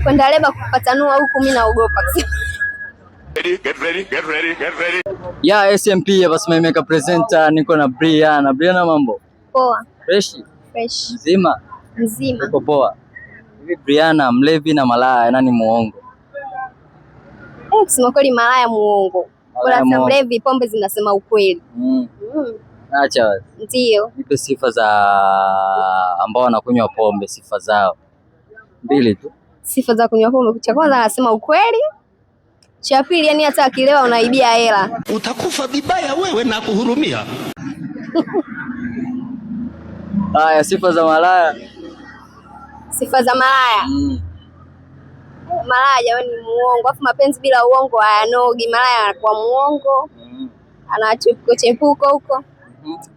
kwenda leba kupatanua huku mimi naogopa. Get ready. Ya SMP hapa Simameka presenter, niko na Briana. Briana, mambo? Poa. Fresh? Mzima? Mzima. Poa. Hivi Briana, mlevi na malaya nani muongo? Kusema kweli malaya muongo. Bora mlevi, pombe zinasema ukweli. Acha wazi. Ndio. Nipe sifa za ambao wanakunywa pombe, sifa zao. Mbili tu. Sifa za kunywa pombe, cha kwanza anasema ukweli. Cha pili, yani hata akilewa unaibia hela. Utakufa vibaya wewe na kuhurumia. Haya, sifa za malaya. Sifa za malaya. Malaya jamani muongo. Afu mapenzi bila uongo hayanogi. Malaya anakuwa muongo. Anachepuko huko.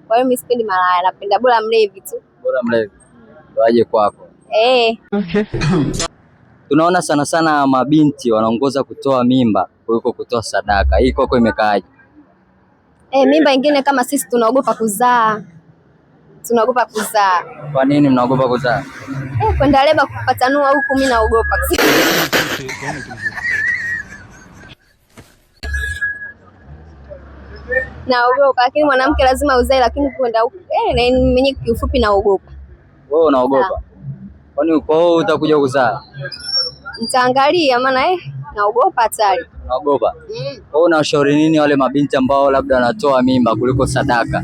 Kwa hiyo mimi sipendi malaya, napenda bora mlevi tu. Bora mlevi. Waje kwako. Okay. Tunaona sana mabinti wanaongoza kutoa mimba kuliko kutoa sadaka. Hii kwako imekaaje? Mimba ingine kama sisi tunaogopa kuzaa. Kwa nini mnaogopa kuzaa? Kwenda leba kupatanua huku mimi naogopa. Naogopa, lakini mwanamke lazima uzae, lakini kwenda huku mwenye kiufupi naogopa. Wewe unaogopa? Kwani uko utakuja kuzaa? Nitaangalia maana naogopa hatari. Naogopa. Wewe unashauri nini wale mabinti ambao labda wanatoa mimba kuliko sadaka?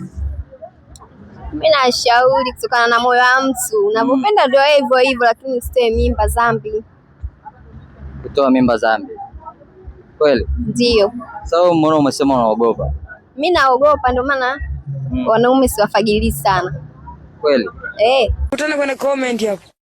Mimi nashauri kutokana na moyo wa mtu. Unapopenda ndio hivyo, lakini usitoe mimba dhambi. Kutoa mimba dhambi. Kweli? Ndio. Sawa, mbona umesema unaogopa? Mimi naogopa ndio maana wanaume siwafagilii sana. Kweli? Kutana kwenye comment hapo.